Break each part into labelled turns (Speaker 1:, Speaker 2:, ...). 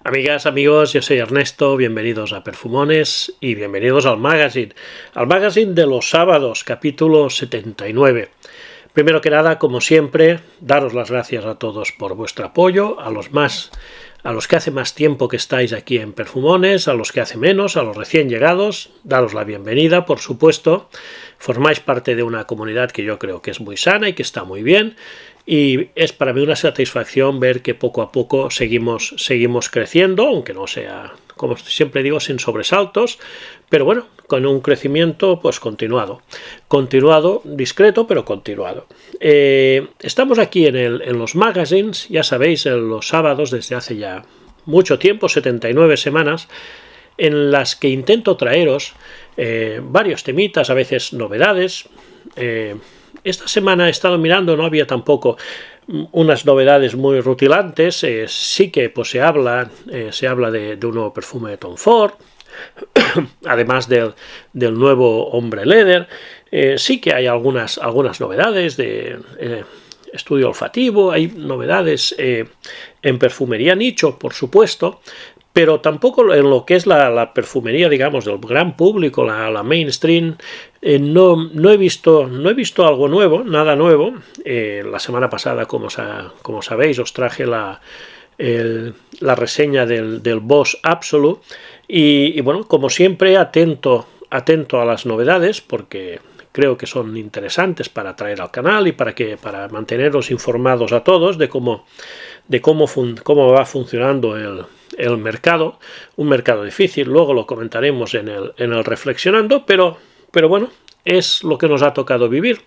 Speaker 1: Amigas, amigos, yo soy Ernesto, bienvenidos a Perfumones y bienvenidos al magazine de los sábados, capítulo 79. Primero que nada, como siempre, daros las gracias a todos por vuestro apoyo, a los que hace más tiempo que estáis aquí en Perfumones, a los que hace menos, a los recién llegados, daros la bienvenida, por supuesto. Formáis parte de una comunidad que yo creo que es muy sana y que está muy bien. Y es para mí una satisfacción ver que poco a poco seguimos creciendo, aunque no sea, como siempre digo, sin sobresaltos, pero bueno, con un crecimiento pues continuado, discreto, pero continuado. Estamos aquí en los magazines, ya sabéis, en los sábados desde hace ya mucho tiempo, 79 semanas, en las que intento traeros varios temitas, a veces novedades. Esta semana he estado mirando, no había tampoco unas novedades muy rutilantes. Sí que pues, se habla de un nuevo perfume de Tom Ford, además del nuevo Ombre Leather. Sí que hay algunas novedades de estudio olfativo, hay novedades en perfumería nicho, por supuesto, pero tampoco en lo que es la perfumería, digamos, del gran público, la mainstream. No he visto algo nuevo, nada nuevo. La semana pasada, como sabéis, os traje la reseña del Boss Absolute y bueno, como siempre, atento a las novedades, porque creo que son interesantes para traer al canal y para manteneros informados a todos de cómo va funcionando el mercado, un mercado difícil. Luego lo comentaremos en el reflexionando, pero bueno, es lo que nos ha tocado vivir.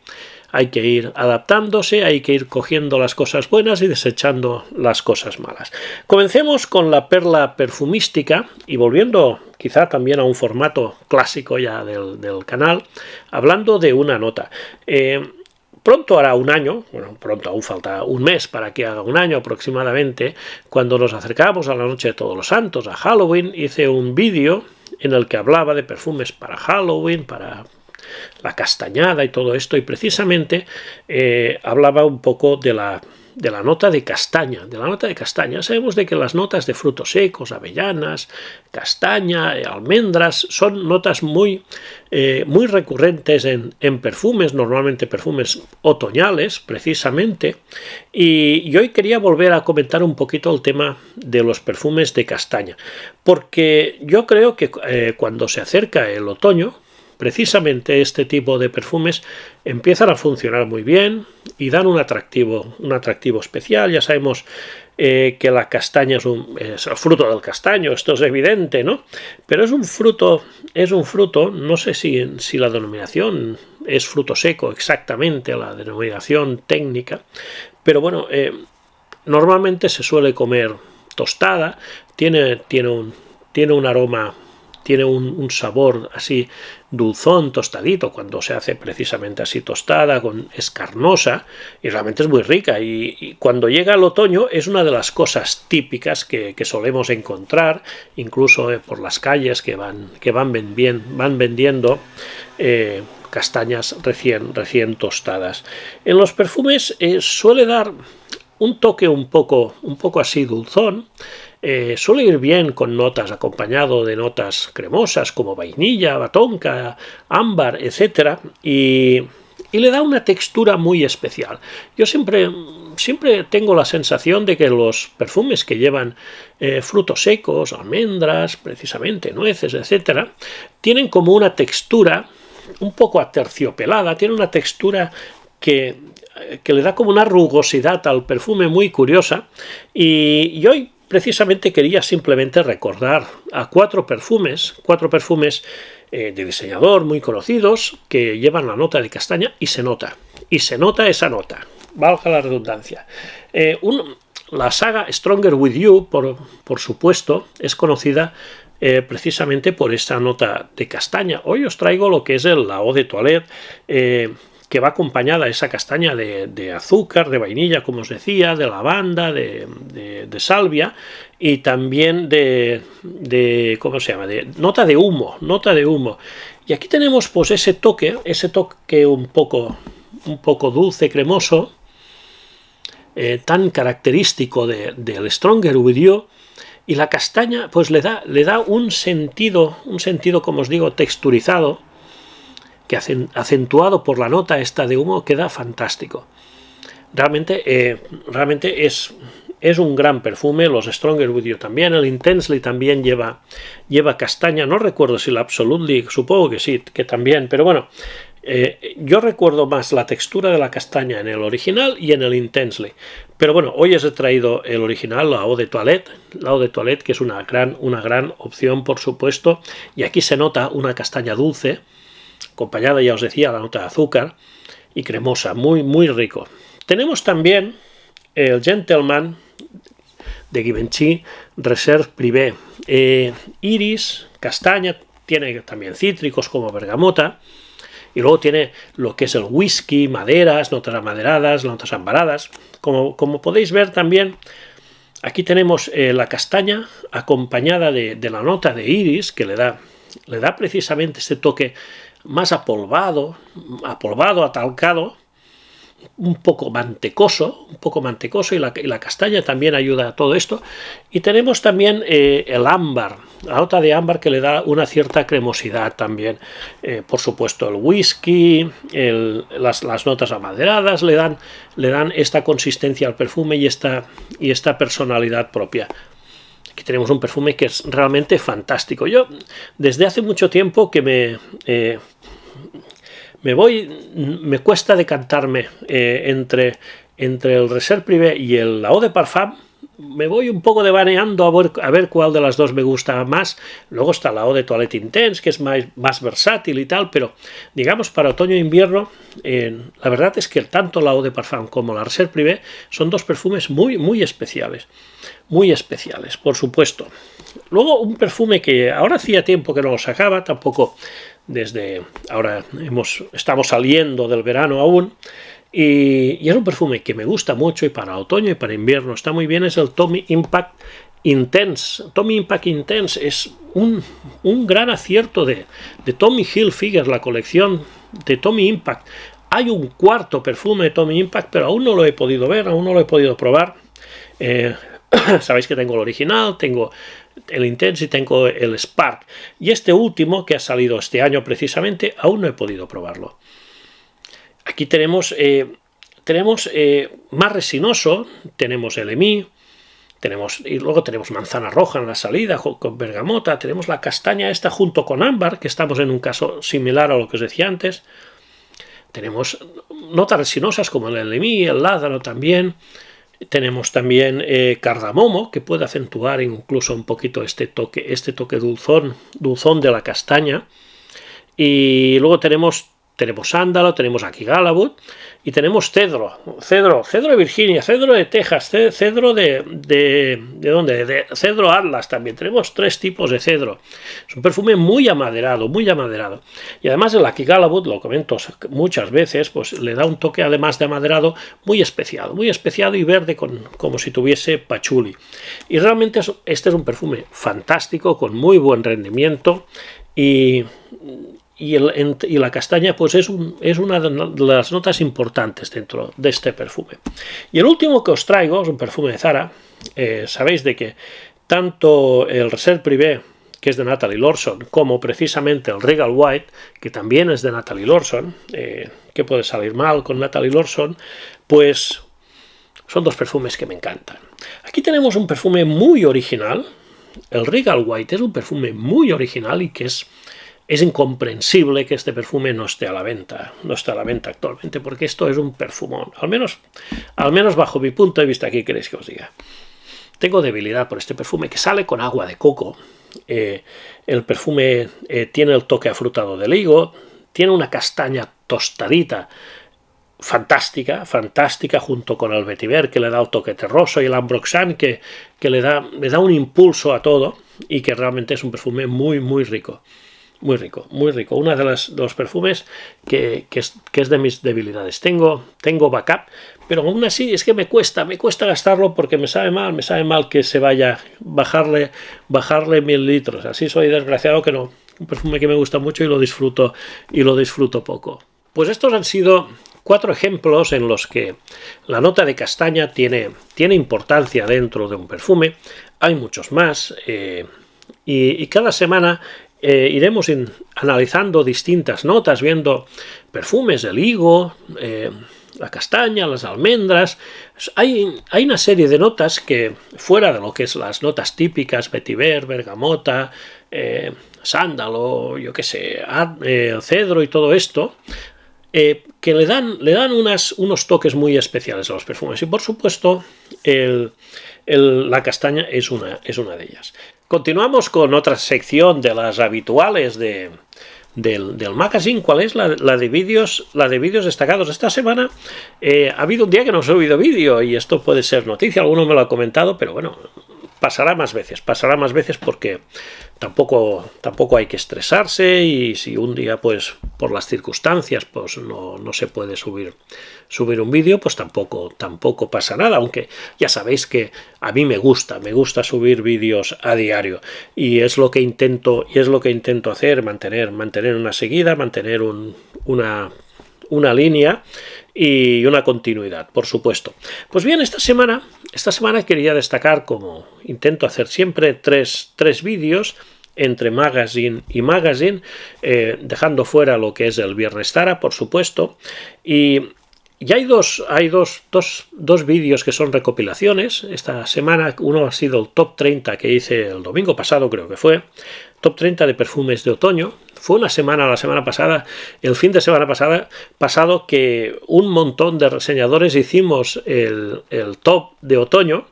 Speaker 1: Hay que ir adaptándose, hay que ir cogiendo las cosas buenas y desechando las cosas malas. Comencemos con la perla perfumística y volviendo quizá también a un formato clásico ya del canal, hablando de una nota. Pronto hará un año, bueno, pronto aún falta un mes para que haga un año aproximadamente, cuando nos acercamos a la noche de Todos los Santos, a Halloween, hice un vídeo en el que hablaba de perfumes para Halloween, para la castañada y todo esto, y precisamente hablaba un poco de la nota de castaña. Sabemos de que las notas de frutos secos, avellanas, castaña, almendras, son notas muy recurrentes en perfumes, normalmente perfumes otoñales, precisamente. Y hoy quería volver a comentar un poquito el tema de los perfumes de castaña, porque yo creo que cuando se acerca el otoño, precisamente este tipo de perfumes empiezan a funcionar muy bien y dan un atractivo especial. Ya sabemos que la castaña es el fruto del castaño, esto es evidente, ¿no? Pero es un fruto, no sé si la denominación es fruto seco exactamente, la denominación técnica, pero bueno, normalmente se suele comer tostada, tiene un aroma, tiene un sabor así dulzón, tostadito, cuando se hace precisamente así tostada, es carnosa y realmente es muy rica. Y cuando llega el otoño es una de las cosas típicas que solemos encontrar, incluso por las calles que van vendiendo castañas recién tostadas. En los perfumes suele dar un toque un poco así dulzón. Suele ir bien con notas, acompañado de notas cremosas como vainilla, batonca, ámbar, etc. Y le da una textura muy especial. Yo siempre tengo la sensación de que los perfumes que llevan frutos secos, almendras, precisamente nueces, etc., tienen como una textura un poco aterciopelada, tiene una textura que le da como una rugosidad al perfume muy curiosa. Y hoy precisamente quería simplemente recordar a cuatro perfumes de diseñador muy conocidos que llevan la nota de castaña y se nota esa nota, valga la redundancia. La saga Stronger With You, por supuesto, es conocida precisamente por esta nota de castaña. Hoy os traigo lo que es la Eau de Toilette, que va acompañada a esa castaña de azúcar, de vainilla, como os decía, de lavanda, de salvia y también ¿cómo se llama? De nota de humo. Y aquí tenemos pues ese toque un poco dulce, cremoso, tan característico del Stronger With You, Y la castaña pues le da un sentido, como os digo, texturizado, que acentuado por la nota esta de humo, queda fantástico. Realmente es un gran perfume. Los Stronger With You también, el Intensely también lleva castaña. No recuerdo si el Absolutely, supongo que sí, que también, pero bueno, yo recuerdo más la textura de la castaña en el original y en el Intensely. Pero bueno, hoy os he traído el original, la Eau de Toilette, que es una gran opción, por supuesto. Y aquí se nota una castaña dulce, acompañada, ya os decía, la nota de azúcar y cremosa, muy rico. Tenemos también el Gentleman de Givenchy Reserve Privé, iris, castaña, tiene también cítricos como bergamota, y luego tiene lo que es el whisky, maderas, notas amaderadas, notas ambaradas. Como podéis ver también, aquí tenemos la castaña acompañada de la nota de iris, que le da precisamente este toque más apolvado, atalcado, un poco mantecoso, y la castaña también ayuda a todo esto. Y tenemos también el ámbar, la nota de ámbar, que le da una cierta cremosidad también. Por supuesto el whisky, las notas amaderadas le dan esta consistencia al perfume y esta personalidad propia. Aquí tenemos un perfume que es realmente fantástico. Yo desde hace mucho tiempo que me cuesta decantarme entre el Reserve Privé y el Eau de Parfum. Me voy un poco devaneando a ver cuál de las dos me gusta más. Luego está la Eau de Toilette Intense, que es más versátil y tal, pero digamos para otoño e invierno, la verdad es que tanto la Eau de Parfum como la Reserve Privé son dos perfumes muy especiales. Muy especiales, por supuesto. Luego un perfume que ahora hacía tiempo que no lo sacaba, tampoco desde ahora estamos saliendo del verano aún, y es un perfume que me gusta mucho y para otoño y para invierno está muy bien, es el Tommy Impact Intense. Tommy Impact Intense es un gran acierto de Tommy Hilfiger, la colección de Tommy Impact. Hay un cuarto perfume de Tommy Impact, pero aún no lo he podido ver, aún no lo he podido probar. Sabéis que tengo el original, tengo el Intense y tengo el Spark, y este último que ha salido este año precisamente aún no he podido probarlo. Aquí tenemos más resinoso, tenemos el EMI, y luego tenemos manzana roja en la salida con bergamota, tenemos la castaña esta junto con ámbar, que estamos en un caso similar a lo que os decía antes. Tenemos notas resinosas como el EMI, el ládano también. Tenemos también cardamomo, que puede acentuar incluso un poquito este toque dulzón de la castaña. Y luego tenemos sándalo, tenemos aquí Galawood y tenemos cedro de Virginia, cedro de Texas, cedro ¿de dónde? De cedro Atlas también. Tenemos tres tipos de cedro. Es un perfume muy amaderado. Y además el Aki Galawood, lo comento muchas veces, pues le da un toque además de amaderado muy especiado y verde como si tuviese patchouli. Y realmente este es un perfume fantástico con muy buen rendimiento y la castaña pues es una de las notas importantes dentro de este perfume. Y el último que os traigo es un perfume de Zara. Sabéis de que tanto el Reserve Privé, que es de Natalie Lorson, como precisamente el Regal White, que también es de Natalie Lorson, que puede salir mal con Natalie Lorson, pues son dos perfumes que me encantan. Aquí tenemos un perfume muy original. El Regal White es un perfume muy original y que es incomprensible que este perfume no esté a la venta actualmente, porque esto es un perfumón, al menos bajo mi punto de vista. ¿Qué queréis que os diga? Tengo debilidad por este perfume, que sale con agua de coco. El perfume tiene el toque afrutado del higo, tiene una castaña tostadita fantástica, junto con el vetiver, que le da el toque terroso, y el ambroxan, que le da un impulso a todo, y que realmente es un perfume muy rico. Muy rico. Uno de los perfumes que es de mis debilidades. Tengo backup, pero aún así es que me cuesta gastarlo, porque me sabe mal que se vaya bajarle 1000 litros. Así soy desgraciado, que no. Un perfume que me gusta mucho y lo disfruto poco. Pues estos han sido 4 ejemplos en los que la nota de castaña tiene importancia dentro de un perfume. Hay muchos más y cada semana iremos analizando distintas notas, viendo perfumes del higo, la castaña, las almendras. Hay una serie de notas que, fuera de lo que es las notas típicas, vetiver, bergamota, sándalo, yo qué sé, cedro y todo esto, que le dan unos toques muy especiales a los perfumes. Y por supuesto, la castaña es una de ellas. Continuamos con otra sección de las habituales del magazine. ¿Cuál es? La de vídeos destacados. Esta semana ha habido un día que no he subido vídeo y esto puede ser noticia, alguno me lo ha comentado, pero bueno, pasará más veces porque tampoco hay que estresarse, y si un día pues por las circunstancias pues no se puede subir un vídeo, pues tampoco pasa nada, aunque ya sabéis que a mí me gusta subir vídeos a diario, y es lo que intento hacer, mantener una seguida, mantener una línea y una continuidad, por supuesto. Pues bien, esta semana quería destacar, como intento hacer siempre, tres vídeos entre magazine y magazine, dejando fuera lo que es el Viernes Tara, por supuesto, y hay dos vídeos que son recopilaciones. Esta semana uno ha sido el top 30 que hice el domingo pasado, creo que fue, top 30 de perfumes de otoño. Fue la semana pasada, el fin de semana pasado, que un montón de reseñadores hicimos el top de otoño,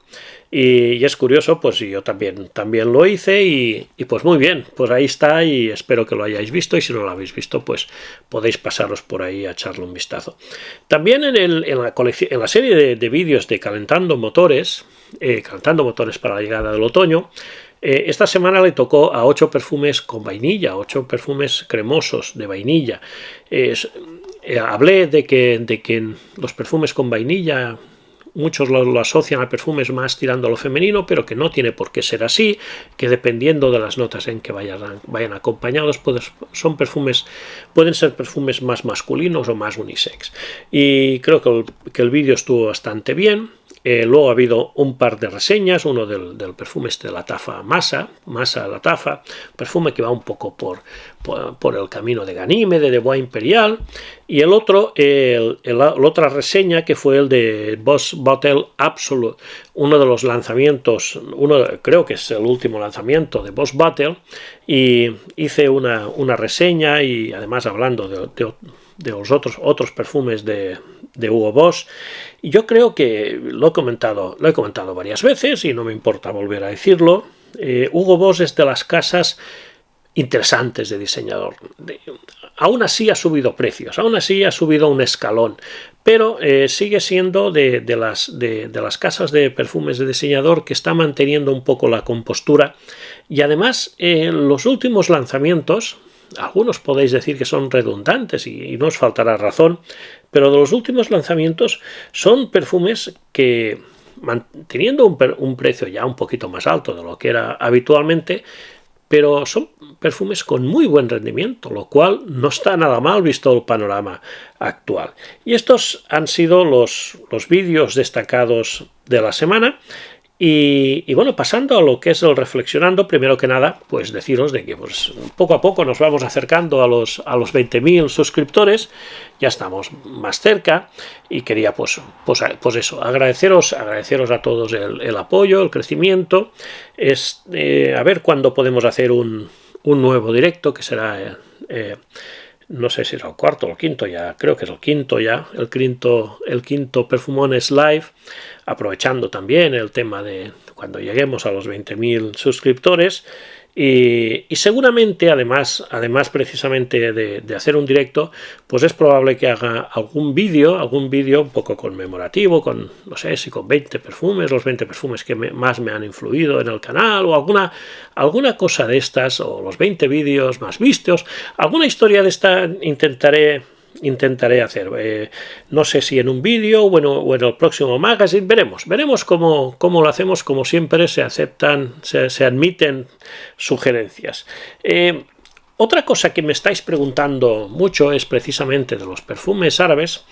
Speaker 1: y es curioso, pues yo también lo hice, y pues muy bien, pues ahí está, y espero que lo hayáis visto, y si no lo habéis visto, pues podéis pasaros por ahí a echarle un vistazo. También en la serie de vídeos de calentando motores para la llegada del otoño, esta semana le tocó a 8 perfumes con vainilla, 8 perfumes cremosos de vainilla. Hablé de que los perfumes con vainilla, muchos lo asocian a perfumes más tirando a lo femenino, pero que no tiene por qué ser así, que dependiendo de las notas en que vayan acompañados, pueden ser perfumes más masculinos o más unisex. Y creo que el vídeo estuvo bastante bien. Luego ha habido un par de reseñas, uno del perfume de la Tafa Masa la Tafa, perfume que va un poco por el camino de Ganímede, de Bois Imperial, y el otro, la otra reseña, que fue el de Boss Bottle Absolute, uno de los lanzamientos, creo que es el último lanzamiento de Boss Bottle, y hice una reseña, y además hablando de los otros perfumes de Hugo Boss. Y yo creo que lo he comentado varias veces y no me importa volver a decirlo. Hugo Boss es de las casas interesantes de diseñador. Aún así ha subido precios, aún así ha subido un escalón, pero sigue siendo de las casas de perfumes de diseñador que está manteniendo un poco la compostura, y además los últimos lanzamientos, algunos podéis decir que son redundantes y no os faltará razón, pero de los últimos lanzamientos son perfumes que, manteniendo un precio ya un poquito más alto de lo que era habitualmente, pero son perfumes con muy buen rendimiento, lo cual no está nada mal visto el panorama actual. Y estos han sido los vídeos destacados de la semana. Y bueno, pasando a lo que es el reflexionando, primero que nada, pues deciros de que pues, poco a poco nos vamos acercando a los 20.000 suscriptores, ya estamos más cerca, y quería pues eso, agradeceros a todos el apoyo, el crecimiento, a ver cuándo podemos hacer un nuevo directo, que será... no sé si es el cuarto o el quinto ya, creo que es el quinto ya, el quinto Perfumones Live, aprovechando también el tema de cuando lleguemos a los 20.000 suscriptores, y seguramente además precisamente de hacer un directo, pues es probable que haga algún vídeo un poco conmemorativo, no sé si con 20 perfumes, los 20 perfumes que más me han influido en el canal, o alguna cosa de estas, o los 20 vídeos más vistos, alguna historia de esta intentaré hacer. No sé si en un vídeo o en el próximo magazine, veremos cómo lo hacemos. Como siempre, se admiten sugerencias. Otra cosa que me estáis preguntando mucho es precisamente de los perfumes árabes.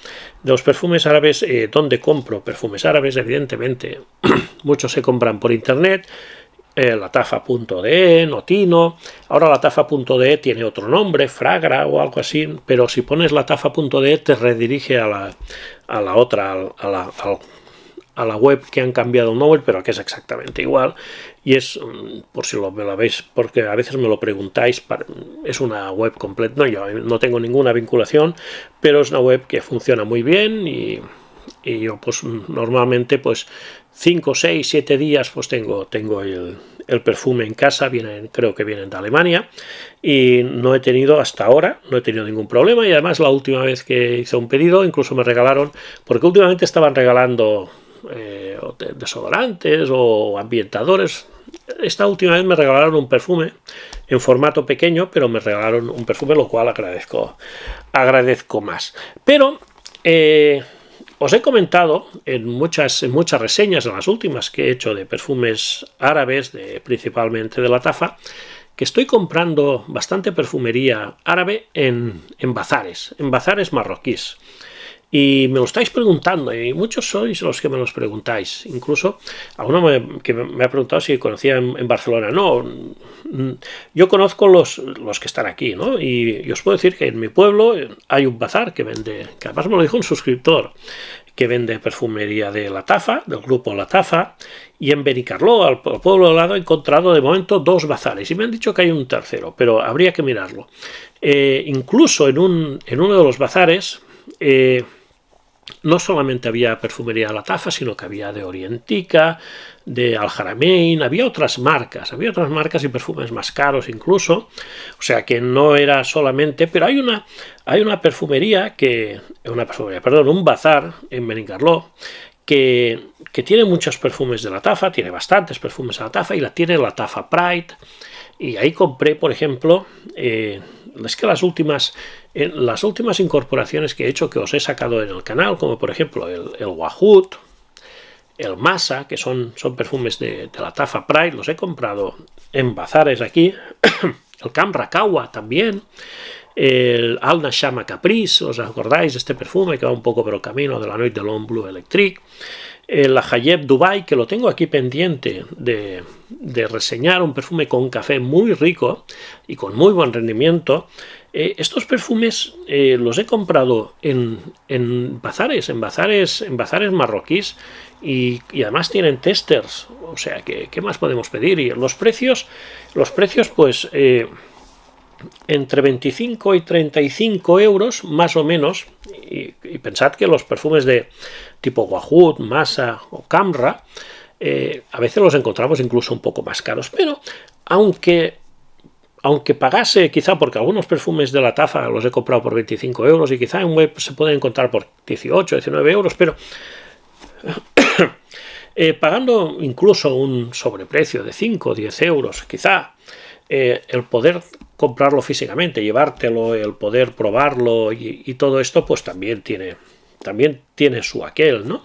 Speaker 1: ¿Dónde compro perfumes árabes? Evidentemente, muchos se compran por internet. Latafa.de, Notino. Ahora Latafa.de tiene otro nombre, Fragra o algo así, pero si pones Latafa.de te redirige a la otra, a la web que han cambiado el nombre, pero que es exactamente igual. Y es, por si me la veis, porque a veces me lo preguntáis, es una web completa. No, yo no tengo ninguna vinculación, pero es una web que funciona muy bien y yo pues normalmente pues 5, 6, 7 días pues tengo el perfume en casa. Creo que vienen de Alemania y no he tenido hasta ahora, no he tenido ningún problema. Y además la última vez que hice un pedido incluso me regalaron, porque últimamente estaban regalando desodorantes o ambientadores. Esta última vez me regalaron un perfume en formato pequeño, pero me regalaron un perfume, lo cual agradezco más. Pero os he comentado en muchas reseñas, en las últimas que he hecho de perfumes árabes, principalmente de Latafa, que estoy comprando bastante perfumería árabe en bazares marroquíes. Y me lo estáis preguntando, y muchos sois los que me los preguntáis. Incluso alguno que me ha preguntado si conocía en Barcelona. No, yo conozco los que están aquí, ¿no? Y os puedo decir que en mi pueblo hay un bazar que vende, que además me lo dijo un suscriptor, que vende perfumería de Latafa, del grupo Latafa, y en Benicarló, al pueblo al lado, he encontrado de momento 2 bazares, y me han dicho que hay un tercero, pero habría que mirarlo. Incluso en uno de los bazares, no solamente había perfumería de Latafa, sino que había de Orientica, de Al Haramein, había otras marcas y perfumes más caros incluso, o sea que no era solamente, pero hay una perfumería un bazar en Benicarló que tiene muchos perfumes de Latafa, tiene bastantes perfumes de Latafa y tiene Latafa Pride, y ahí compré, por ejemplo, es que las últimas incorporaciones que he hecho, que os he sacado en el canal, como por ejemplo el Wahud, el Masa, que son perfumes de Latafa Pride, los he comprado en bazares aquí, el Camra Kawa también, el Al Nashama Caprice, ¿os acordáis de este perfume que va un poco por el camino de la Nuit de l'Homme Bleu Electric? El Hayeb Dubai, que lo tengo aquí pendiente de reseñar, un perfume con café muy rico y con muy buen rendimiento. Estos perfumes los he comprado en bazares marroquíes y además tienen testers, o sea que ¿qué más podemos pedir? Y los precios pues entre 25 y 35 euros más o menos, y pensad que los perfumes de tipo Wahud, Masa o Camra a veces los encontramos incluso un poco más caros, pero aunque pagase, quizá, porque algunos perfumes de Latafa los he comprado por 25 euros y quizá en web se pueden encontrar por 18, 19 euros, pero pagando incluso un sobreprecio de 5 o 10 euros, quizá el poder comprarlo físicamente, llevártelo, el poder probarlo y todo esto, pues también tiene su aquel, ¿no?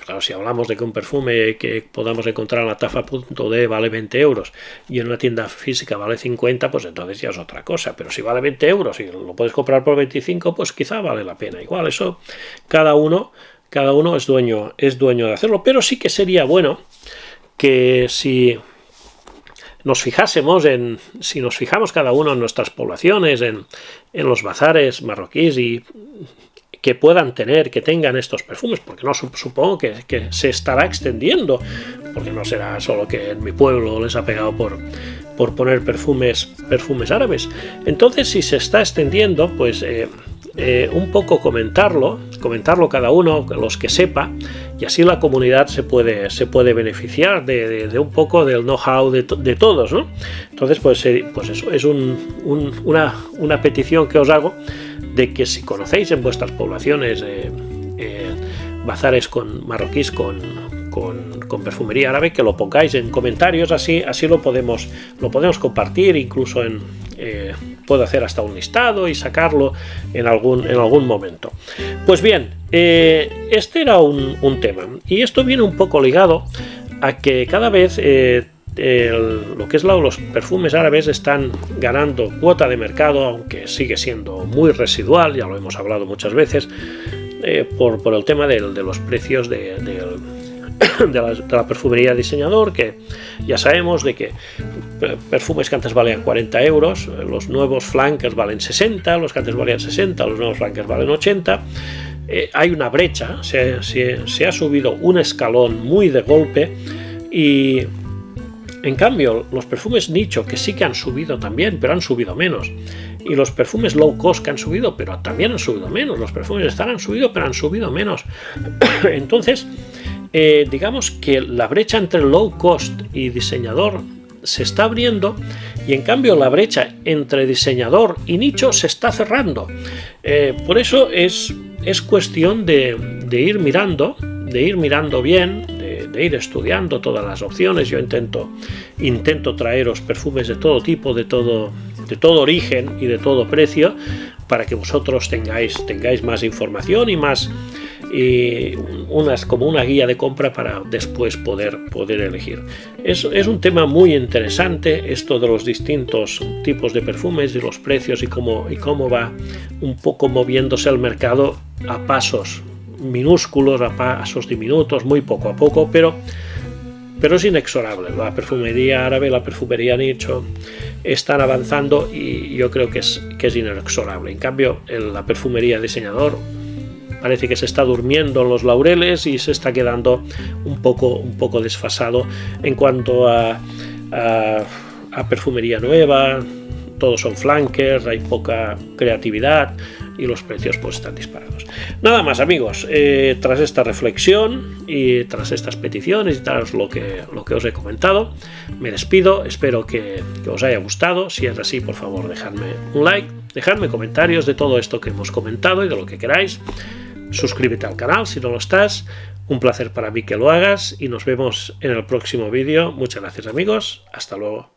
Speaker 1: Claro, si hablamos de que un perfume que podamos encontrar en Latafa.de vale 20 euros y en una tienda física vale 50, pues entonces ya es otra cosa. Pero si vale 20 euros y lo puedes comprar por 25, pues quizá vale la pena. Igual eso, cada uno es dueño de hacerlo. Pero sí que sería bueno que si nos fijamos cada uno en nuestras poblaciones, en los bazares marroquíes y que tengan estos perfumes, porque no supongo que se estará extendiendo, porque no será solo que en mi pueblo les ha pegado por poner perfumes árabes. Entonces, si se está extendiendo, pues un poco comentarlo cada uno, los que sepa, y así la comunidad se puede beneficiar de un poco del know-how de todos, ¿no? Entonces, pues eso es una petición que os hago, de que si conocéis en vuestras poblaciones bazares marroquíes con perfumería árabe, que lo pongáis en comentarios, así lo podemos compartir, incluso puedo hacer hasta un listado y sacarlo en algún momento. Pues bien, este era un tema, y esto viene un poco ligado a que cada vez lo que es los perfumes árabes están ganando cuota de mercado, aunque sigue siendo muy residual, ya lo hemos hablado muchas veces, por el tema de los precios de la perfumería diseñador, que ya sabemos de que perfumes que antes valían 40 euros, los nuevos flankers valen 60, los que antes valían 60, los nuevos flankers valen 80. Hay una brecha, se ha subido un escalón muy de golpe, y en cambio los perfumes nicho, que sí que han subido también, pero han subido menos, y los perfumes low cost, que han subido, pero también han subido menos, los perfumes estar han subido, pero han subido menos. Entonces, digamos que la brecha entre low cost y diseñador se está abriendo, y en cambio la brecha entre diseñador y nicho se está cerrando. Por eso es cuestión de ir mirando bien, de ir estudiando todas las opciones. Yo intento traeros perfumes de todo tipo, de todo origen y de todo precio, para que vosotros tengáis más información y más, como una guía de compra para después poder elegir. Es un tema muy interesante esto de los distintos tipos de perfumes y los precios, y cómo va un poco moviéndose el mercado a pasos minúsculos, a pasos diminutos, muy poco a poco, pero es inexorable. La perfumería árabe, la perfumería nicho están avanzando, y yo creo que es inexorable. En cambio, la perfumería diseñador parece que se está durmiendo en los laureles y se está quedando un poco desfasado en cuanto a perfumería nueva. Todos son flankers, hay poca creatividad y los precios pues están disparados. Nada más, amigos, tras esta reflexión y tras estas peticiones y tras lo que os he comentado, me despido. Espero que os haya gustado. Si es así, por favor, dejadme un like, dejadme comentarios de todo esto que hemos comentado y de lo que queráis. Suscríbete al canal si no lo estás. Un placer para mí que lo hagas, y nos vemos en el próximo vídeo. Muchas gracias, amigos. Hasta luego.